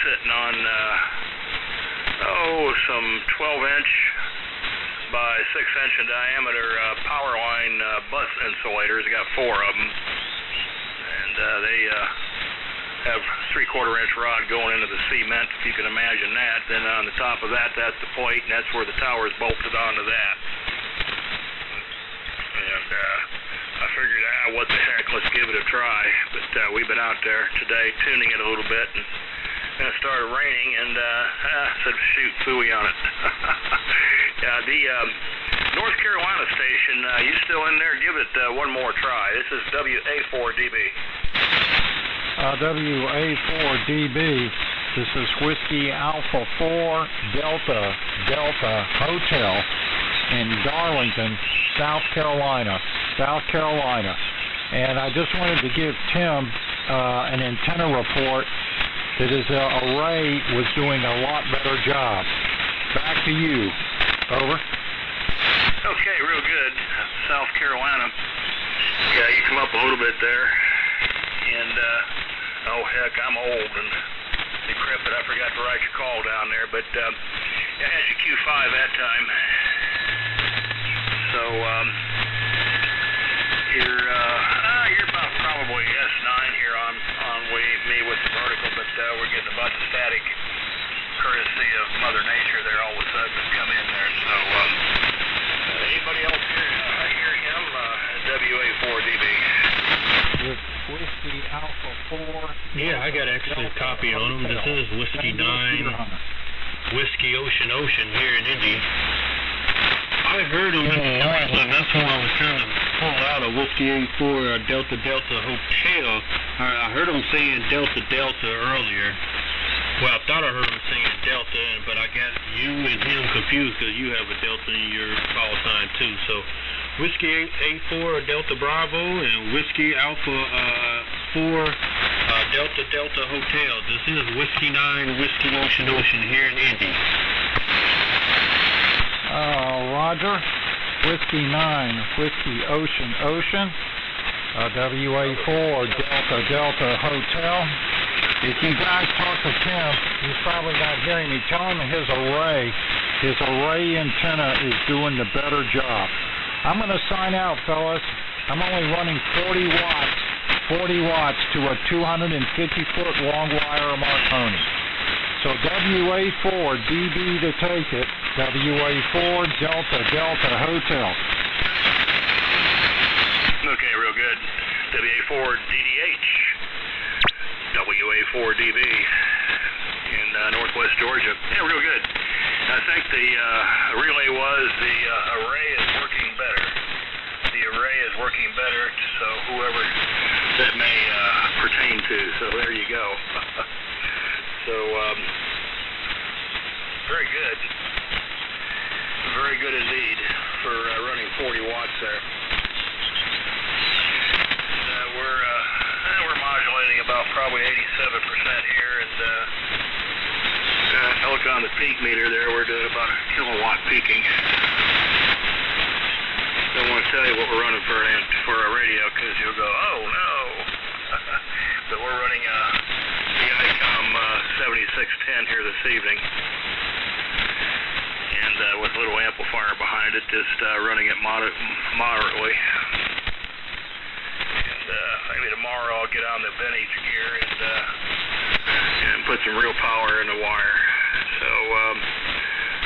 sitting on, some 12-inch by 6-inch in diameter power line bus insulators. I got 4 of them, and they have 3/4-inch rod going into the cement, if you can imagine that. Then on the top of that, that's the plate, and that's where the tower is bolted onto that. And I figured, what the heck, let's give it a try. But we've been out there today tuning it a little bit, and then it started raining, and said, shoot, phooey on it. Yeah, the North Carolina station, you still in there? Give it one more try. This is WA4DB. WA4DB. This is Whiskey Alpha 4 Delta Delta Hotel in Darlington, South Carolina. And I just wanted to give Tim an antenna report that his array was doing a lot better job. Back to you. Over. Okay, real good. South Carolina. Yeah, you come up a little bit there. And, oh heck, I'm old and decrepit. I forgot to write your call down there, but I had your Q5 that time. So, you're about probably S9 here on me with the vertical, but we're getting a bunch of static courtesy of Mother Nature there all of a sudden has come in there. So, anybody else hear him? WA4DB. With Whiskey Alpha 4. Yeah, I got actually a copy on them. This is Whiskey 9, Whiskey Ocean here in Indy. I heard them in the noise, and that's when I was trying to pull out a Whiskey 84 Delta Delta Hotel. I heard them saying Delta Delta earlier. Well, I thought I heard him saying Delta, but I got you and him confused because you have a Delta in your call sign too. So, Whiskey 84 Delta Bravo and Whiskey Alpha 4 Delta Delta Hotel. This is Whiskey 9 Whiskey Ocean here in Indy. Roger. Whiskey 9 Whiskey Ocean. WA4 Delta Delta Hotel. If you guys talk to Tim, he's probably not hearing me. Tell him his array antenna is doing the better job. I'm going to sign out, fellas. I'm only running 40 watts to a 250-foot long wire Marconi. So WA4DB to take it. WA4 Delta Delta Hotel. Okay, real good. WA4DDH. WA4DB in northwest Georgia. Yeah, real good. I think the relay was the array is working better. The array is working better, so whoever that may pertain to. So there you go. So very good. Very good indeed for running 40 watts there. We're modulating about probably 87% here, and I look on the peak meter there, we're doing about a kilowatt peaking. Don't want to tell you what we're running for a radio, because you'll go, oh no. But we're running the ICOM 7610 here this evening, and with a little amplifier behind it, just running it moderately. Maybe tomorrow I'll get on the vintage gear and put some real power in the wire. So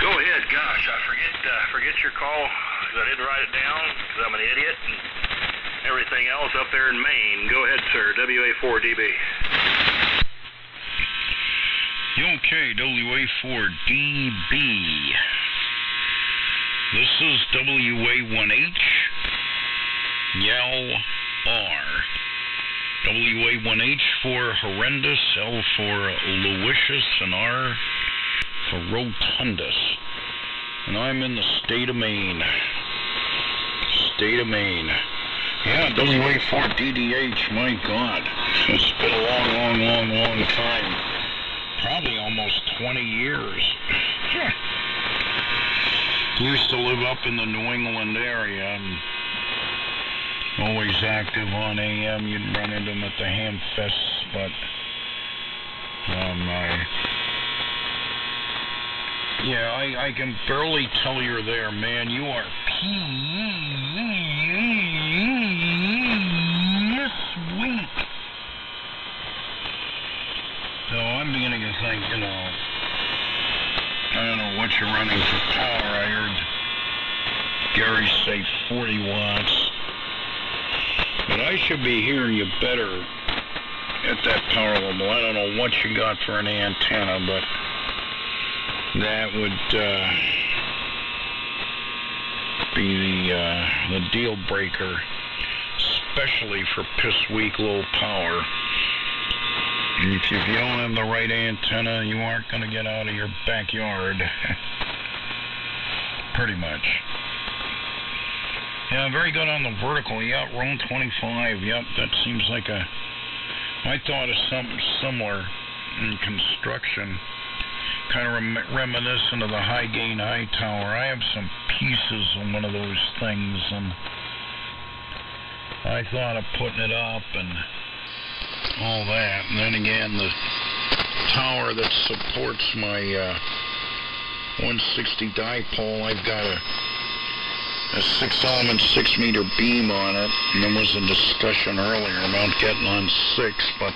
go ahead. Gosh, I forget your call because I didn't write it down because I'm an idiot and everything else up there in Maine. Go ahead, sir. WA4DB. Okay, WA4DB. This is WA1HLR. WA1H for horrendous, L for Louisius, and R for rotundus. And I'm in the state of Maine. Yeah, WA4DDH, my God. It's been a long time. Probably almost 20 years. Used to live up in the New England area and always active on AM. You'd run into them at the Ham Fests, but my Yeah, I can barely tell you're there, man. You are sweet. So I'm beginning to think, you know, I don't know what you're running for power. I heard Gary say 40 watts. But I should be hearing you better at that power level. I don't know what you got for an antenna, but that would be the deal breaker, especially for piss weak low power. If you don't have the right antenna, you aren't going to get out of your backyard. Pretty much. Yeah, very good on the vertical. Yeah, row 25. Yep, that seems like I thought of something similar in construction. Kind of reminiscent of the high gain high tower. I have some pieces on one of those things, and I thought of putting it up and all that. And then again, the tower that supports my 160 dipole, I've got a 6-element 6-meter beam on it, and there was a discussion earlier about getting on 6, but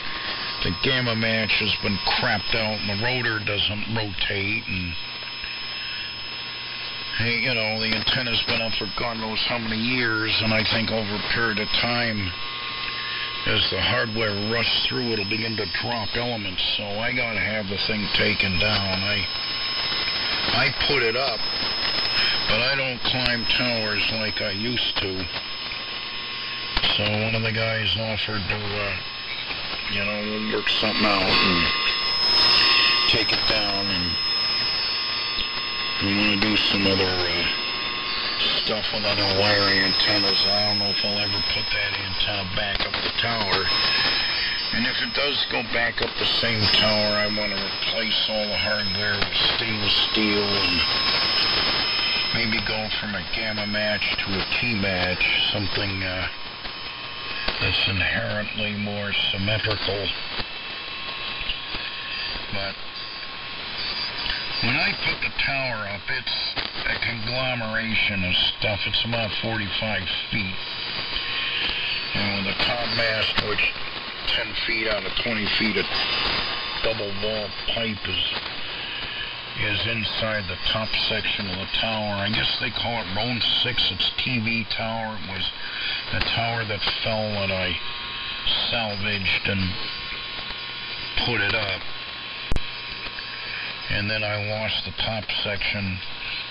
the gamma match has been crapped out and the rotor doesn't rotate, and hey, you know, the antenna's been up for God knows how many years, and I think over a period of time, as the hardware rusts through, it'll begin to drop elements, so I gotta have the thing taken down. I put it up, but I don't climb towers like I used to. So one of the guys offered to, you know, we'll work something out and take it down, and we want to do some other stuff with other wiring antennas. I don't know if I'll ever put that antenna back up the tower. And if it does go back up the same tower, I want to replace all the hardware with stainless steel and maybe go from a gamma match to a T match, something that's inherently more symmetrical. But when I put the tower up, it's a conglomeration of stuff. It's about 45 feet. And with a top mast, which 10 feet out of 20 feet of double wall pipe is inside the top section of the tower. I guess they call it row 6. It's TV tower. It was the tower that fell that I salvaged and put it up. And then I lost the top section.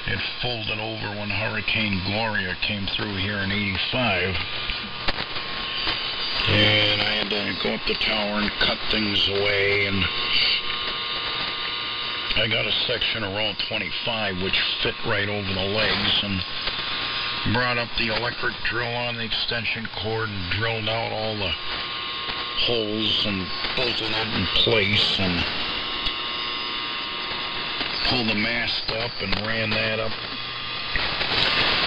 It folded over when Hurricane Gloria came through here in '85. And I had to go up the tower and cut things away, and I got a section of row 25 which fit right over the legs, and brought up the electric drill on the extension cord and drilled out all the holes and bolted it in place, and pulled the mast up and ran that up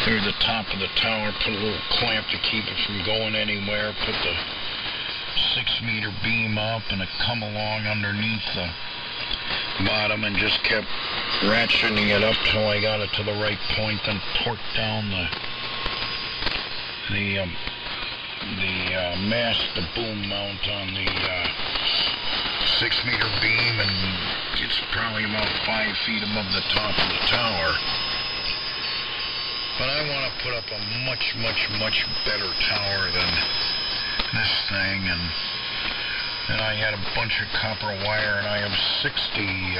through the top of the tower, put a little clamp to keep it from going anywhere, put the 6-meter beam up, and it come along underneath the bottom and just kept ratcheting it up till I got it to the right point, then torqued down the mast, the boom mount on the 6-meter beam, and it's probably about 5 feet above the top of the tower. But I want to put up a much, much, much better tower than this thing, and I had a bunch of copper wire, and I have 60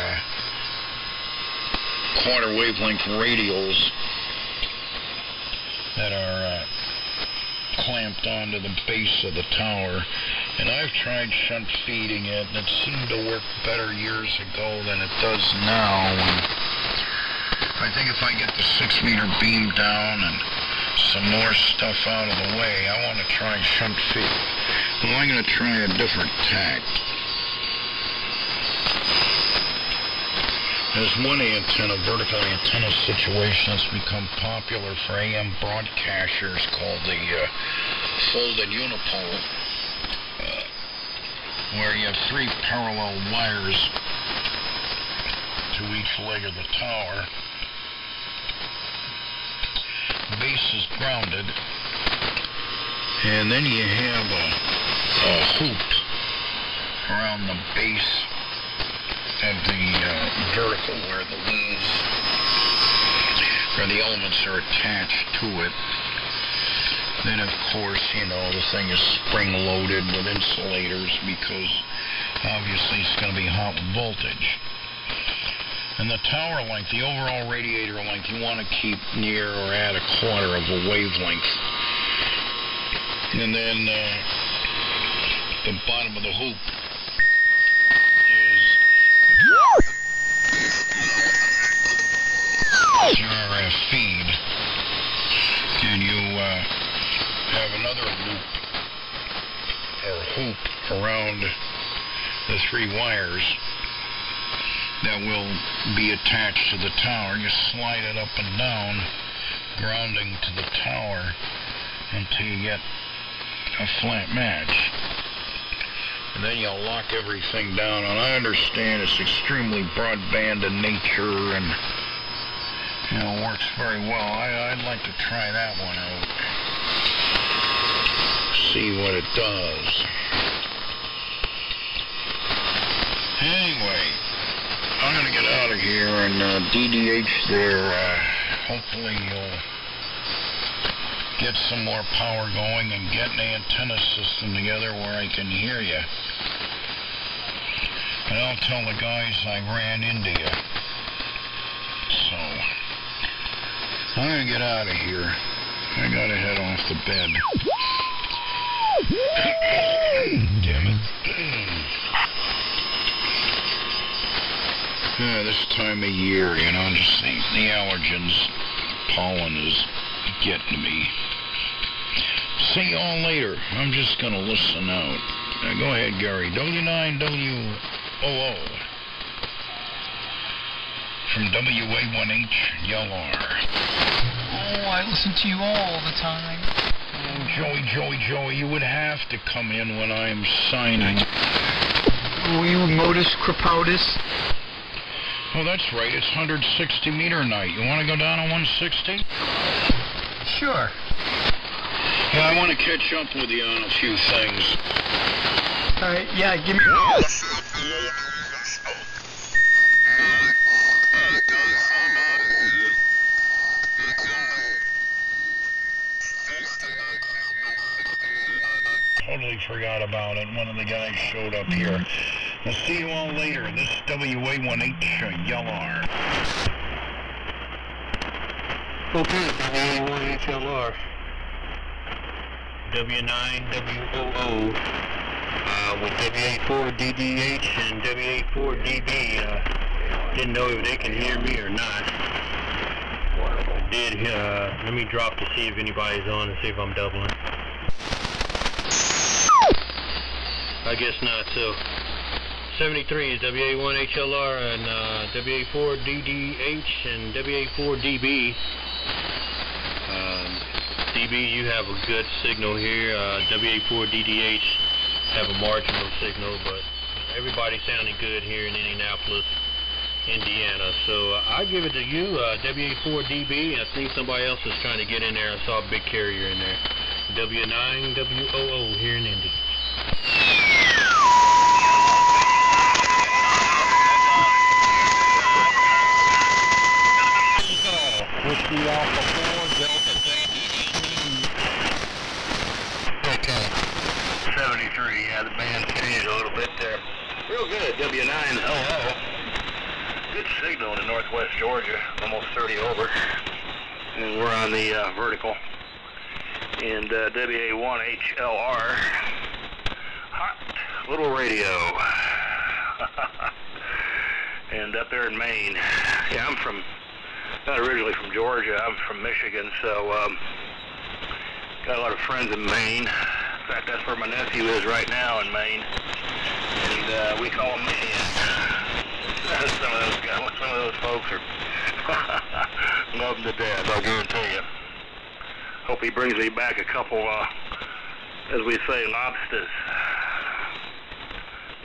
quarter wavelength radials that are clamped onto the base of the tower, and I've tried shunt feeding it, and it seemed to work better years ago than it does now. And I think if I get the 6-meter beam down and some more stuff out of the way, I want to try shunt feed. Well, I'm going to try a different tact. There's one antenna, vertical antenna situation that's become popular for AM broadcasters called the folded unipole, where you have 3 parallel wires to each 9th leg of the tower. Base is grounded, and then you have a hoop around the base of the vertical where the leaves, where the elements are attached to it. Then, of course, you know, the thing is spring-loaded with insulators because obviously it's going to be hot voltage. And the tower length, the overall radiator length, you want to keep near or at 1/4 of a wavelength. And then the bottom of the hoop is your RF feed. And you have another loop or hoop around the 3 wires that will be attached to the tower. You slide it up and down, grounding to the tower until you get a flat match. And then you'll lock everything down. And I understand it's extremely broadband in nature and, you know, works very well. I'd like to try that one out. See what it does. Anyway, I'm going to get out of here and DDH there. Hopefully you'll get some more power going and get an antenna system together where I can hear you. And I'll tell the guys I ran into you. So, I'm going to get out of here. I got to head off to bed. Damn it. This time of year, you know, just the allergens, pollen is getting to me. See y'all later. I'm just going to listen out. Go ahead, Gary. W9WOO from WA1HLR. Oh, I listen to you all the time. Oh, Joey, you would have to come in when I'm signing. Oh, you modus crepodus? Oh, that's right. It's 160 meter night. You want to go down on 160? Sure. Yeah, I want to catch up with you on a few things. Alright, yeah, give me... Totally forgot about it. One of the guys showed up here. I'll see you all later. This is WA1HLR. Okay, WA1HLR. W9WOO with WA4DDH and WA4DB. Didn't know if they can hear me or not. I did. Let me drop to see if anybody's on and see if I'm doubling. I guess not. So 73 is WA1HLR and WA4DDH and WA4DB. DB, you have a good signal here. WA4DDH have a marginal signal, but everybody's sounding good here in Indianapolis, Indiana. So I give it to you, WA4DB. I think somebody else is trying to get in there. I saw a big carrier in there. W9WOO here in Indy. Whiskey Alpha 4, Delta Okay. 73, yeah, the band changed a little bit there. Real good, W9WOO. Good signal in northwest Georgia, almost 30 over. And we're on the vertical. And WA1HLR. Hot little radio. And up there in Maine. Yeah, I'm not originally from Georgia, I'm from Michigan, so got a lot of friends in Maine. In fact, that's where my nephew is right now in Maine. And we call him Maniac. Some of those folks are love him to death, I'll guarantee you. Hope he brings me back a couple, as we say, lobsters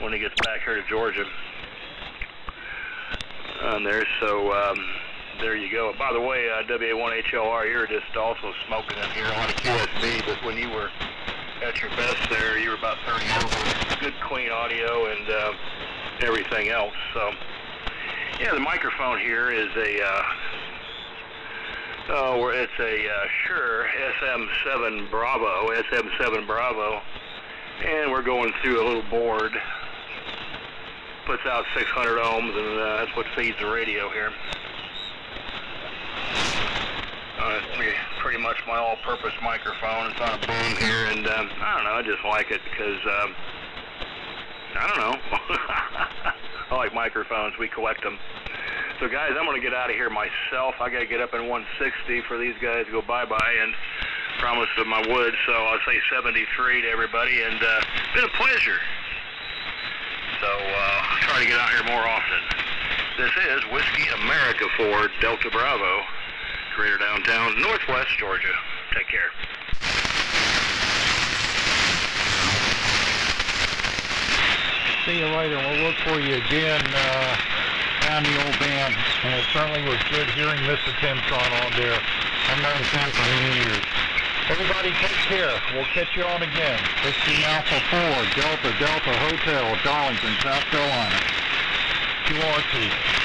when he gets back here to Georgia. on there. So there you go. By the way, WA1HLR, you're just also smoking in here on a QSB, but when you were at your best there, you were about 30 over. Good clean audio and everything else. So yeah, the microphone here is it's a Shure SM7 Bravo, and we're going through a little board. Puts out 600 ohms, and that's what feeds the radio here. It's pretty much my all-purpose microphone. It's on a boom here, and I don't know, I just like it because, I don't know. I like microphones. We collect them. So, guys, I'm going to get out of here myself. I got to get up in 160 for these guys to go bye-bye, and promise them I would. So I'll say 73 to everybody, and it's been a pleasure. So I'll try to get out here more often. This is Whiskey America 4 Delta Bravo, Greater Downtown, Northwest Georgia. Take care. See you later. We'll look for you again down the old band. And it certainly was good hearing Mr. Tim Tron on there. I've known Tim for many years. Everybody take care. We'll catch you on again. Whiskey Alpha 4, Delta Hotel, Darlington, South Carolina. QRT.